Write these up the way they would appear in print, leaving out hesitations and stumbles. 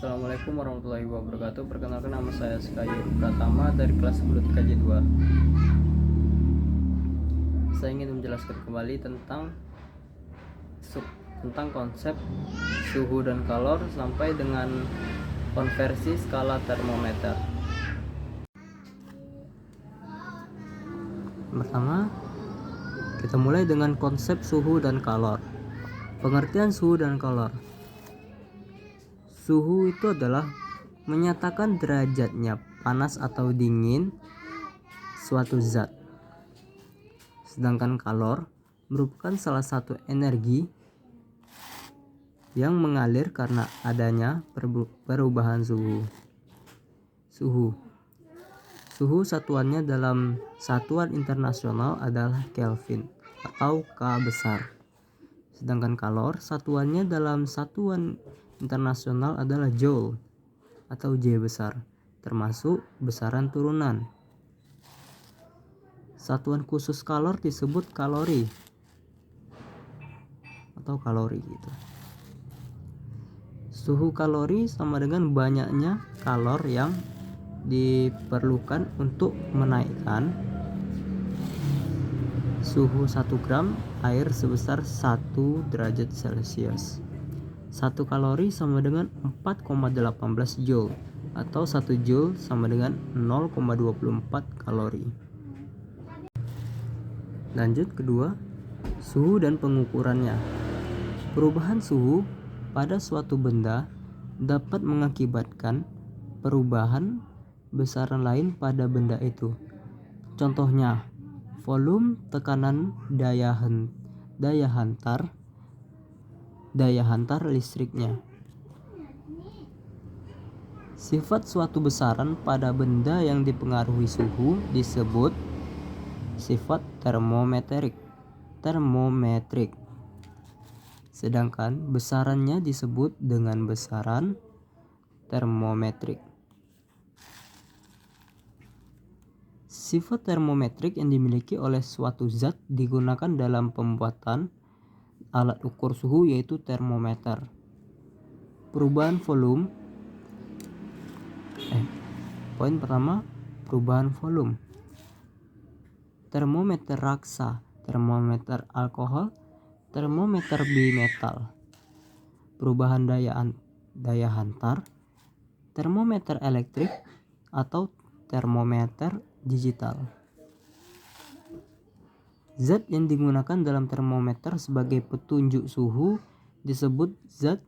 Assalamualaikum warahmatullahi wabarakatuh. Perkenalkan, nama saya Skayu Pratama dari kelas 10 TKJ 2. Saya ingin menjelaskan kembali tentang konsep suhu dan kalor sampai dengan konversi skala termometer. Pertama, kita mulai dengan konsep suhu dan kalor. Pengertian suhu dan kalor. Suhu itu adalah menyatakan derajatnya panas atau dingin suatu zat. Sedangkan kalor merupakan salah satu energi yang mengalir karena adanya perubahan suhu. Suhu satuannya dalam satuan internasional adalah Kelvin atau K besar. Sedangkan kalor satuannya dalam satuan internasional adalah Joule atau J besar, termasuk besaran turunan. Satuan khusus kalor disebut kalori atau kalori gitu. Suhu kalori sama dengan banyaknya kalor yang diperlukan untuk menaikkan suhu 1 gram air sebesar 1 derajat Celcius. 1 kalori sama dengan 4,18 joule atau 1 joule sama dengan 0,24 kalori. Lanjut kedua, suhu dan pengukurannya. Perubahan suhu pada suatu benda dapat mengakibatkan perubahan besaran lain pada benda itu. Contohnya, volume, tekanan, daya hantar listriknya. Sifat suatu besaran pada benda yang dipengaruhi suhu disebut sifat termometrik. Sedangkan besarannya disebut dengan besaran termometrik. Sifat termometrik yang dimiliki oleh suatu zat digunakan dalam pembuatan alat ukur suhu yaitu termometer. Perubahan volume. Poin pertama, perubahan volume. Termometer raksa, termometer alkohol, termometer bimetal. Perubahan daya hantar, termometer elektrik atau termometer digital. Zat yang digunakan dalam termometer sebagai petunjuk suhu disebut zat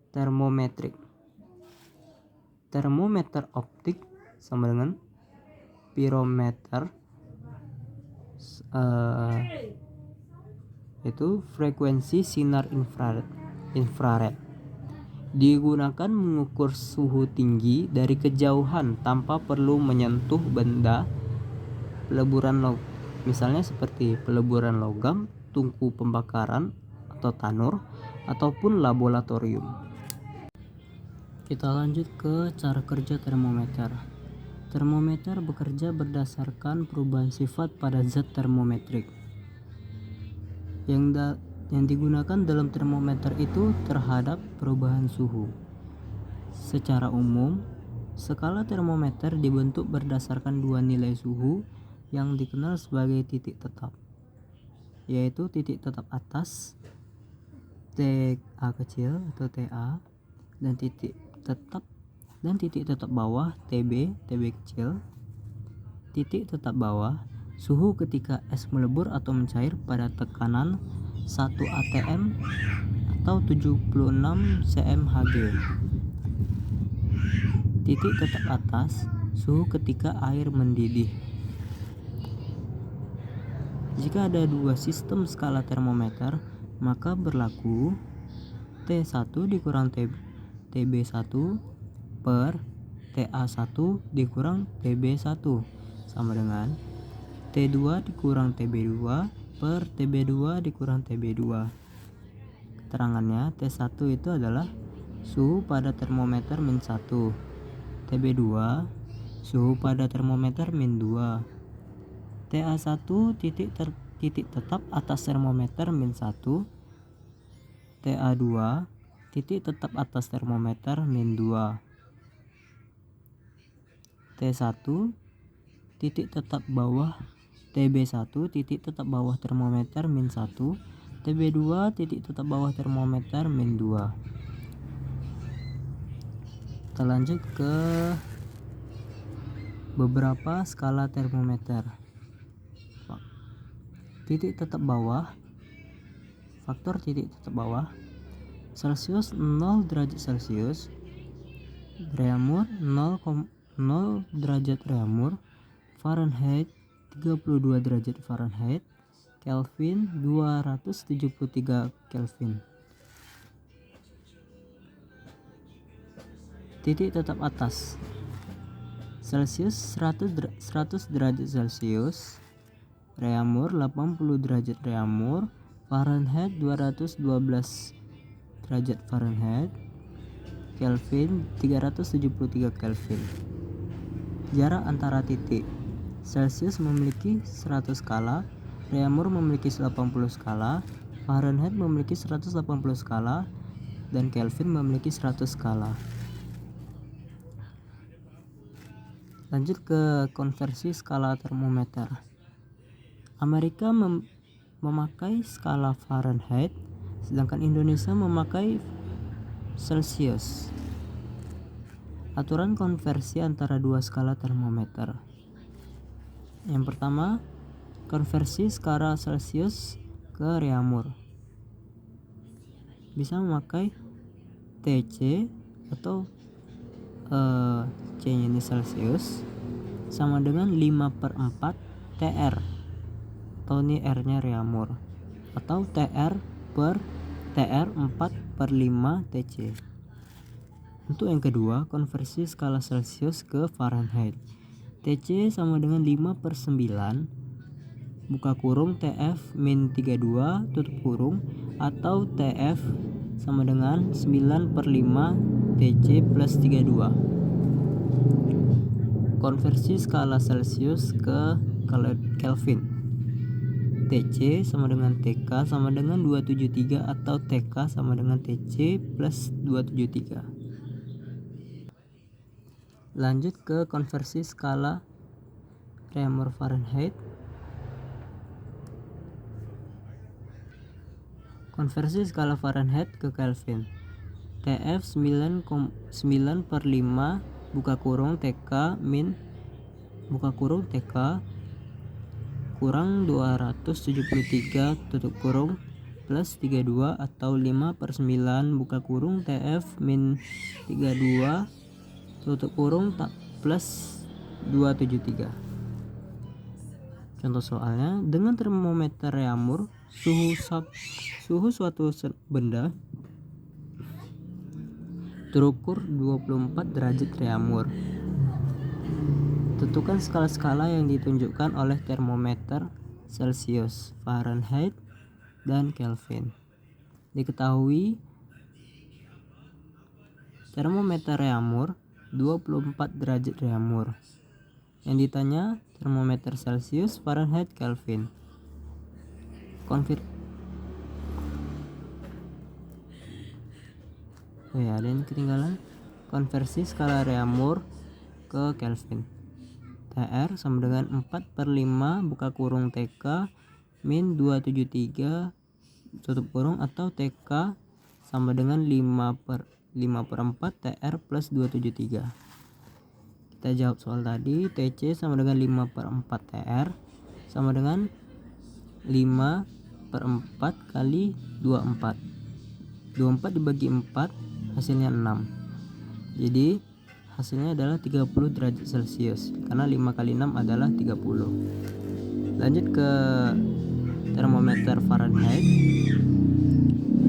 termometrik. Termometer optik sama dengan pirometer, itu frekuensi sinar infrared. Digunakan mengukur suhu tinggi dari kejauhan tanpa perlu menyentuh benda peleburan misalnya seperti peleburan logam, tungku pembakaran atau tanur, ataupun laboratorium. Kita lanjut ke cara kerja termometer. Termometer bekerja berdasarkan perubahan sifat pada zat termometrik. Yang digunakan dalam termometer itu terhadap perubahan suhu. Secara umum, skala termometer dibentuk berdasarkan dua nilai suhu yang dikenal sebagai titik tetap, yaitu titik tetap atas TA kecil atau TA dan titik tetap bawah TB kecil. Titik tetap bawah suhu ketika es melebur atau mencair pada tekanan 1 atm atau 76 cmHg. Titik tetap atas suhu ketika air mendidih. Jika ada dua sistem skala termometer, maka berlaku T1 dikurang TB1 per TA1 dikurang TB1 sama dengan T2 dikurang TB2 per TB2 dikurang TB2. Keterangannya, T1 itu adalah suhu pada termometer min 1, TB2 suhu pada termometer min 2, TA1 titik tetap atas termometer min 1, TA2 titik tetap atas termometer min 2. T1 titik tetap bawah TB1 titik tetap bawah termometer min 1. TB2 titik tetap bawah termometer min 2. Kita lanjut ke beberapa skala termometer. Titik tetap bawah, faktor titik tetap bawah, Celsius 0 derajat Celsius, Reaumur 0 derajat Reaumur, Fahrenheit 32 derajat Fahrenheit, Kelvin 273 Kelvin. Titik tetap atas, Celsius 100 derajat Celsius, Reaumur 80 derajat Reaumur, Fahrenheit 212 derajat Fahrenheit, Kelvin 373 Kelvin. Jarak antara titik, Celsius memiliki 100 skala, Reaumur memiliki 80 skala, Fahrenheit memiliki 180 skala, dan Kelvin memiliki 100 skala. Lanjut ke konversi skala termometer. Amerika memakai skala Fahrenheit, sedangkan Indonesia memakai Celsius. Aturan konversi antara dua skala termometer. Yang pertama, konversi skala Celsius ke Reaumur. Bisa memakai TC atau C-nya ini Celsius sama dengan 5/4 TR atau ini R-nya Reaumur, atau TR 4/5 TC. Untuk yang kedua, konversi skala Celsius ke Fahrenheit. TC sama dengan 5/9 buka kurung TF min 32 tutup kurung, atau TF sama dengan 9/5 TC plus 32. Konversi skala Celsius ke Kelvin. TC sama dengan TK sama dengan 273 atau TK sama dengan TC plus 273. Lanjut ke konversi skala Reaumur Fahrenheit. Konversi skala Fahrenheit ke Kelvin. TF 9/5 buka kurung TK min buka kurung TK kurang 273 tutup kurung plus 32 atau 5/9 buka kurung TF min 32 tutup kurung plus 273. Contoh soalnya, dengan termometer Reaumur, suhu suatu benda terukur 24 derajat Reaumur. Tentukan skala-skala yang ditunjukkan oleh termometer Celsius, Fahrenheit, dan Kelvin. Diketahui termometer Reaumur 24 derajat Reaumur. Yang ditanya termometer Celsius, Fahrenheit, Kelvin. Ada yang ketinggalan. Konversi skala Reaumur ke Kelvin. TR sama dengan 4/5 buka kurung TK min 273 tutup kurung, atau TK sama dengan 5/4 TR plus 273. Kita jawab soal tadi. TC sama dengan 5/4 TR sama dengan 5/4 kali 24. 24 dibagi 4 hasilnya 6. Jadi hasilnya adalah 30 derajat Celcius karena 5 kali 6 adalah 30. Lanjut ke termometer Fahrenheit.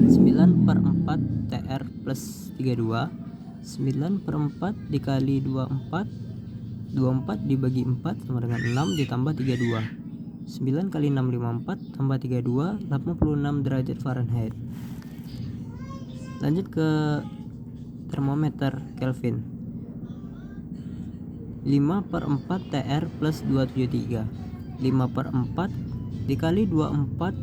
9/4 TR plus 32. 9/4 dikali 24. 24 dibagi 4 sama dengan 6 ditambah 32. 9 kali 6 54 tambah 32 86 derajat Fahrenheit. Lanjut ke termometer Kelvin. 5/4 TR plus 273. 5/4 dikali 24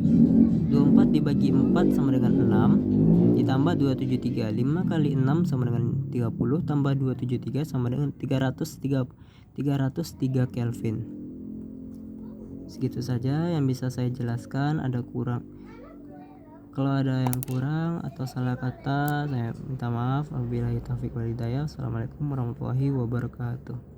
24 dibagi 4 sama dengan 6, ditambah 273. 5 kali 6 sama dengan 30, tambah 273 sama dengan 303 Kelvin. Segitu saja yang bisa saya jelaskan. Kalau ada yang kurang atau salah kata, saya minta maaf. Wabillahi taufiq wal hidayah. Assalamualaikum warahmatullahi wabarakatuh.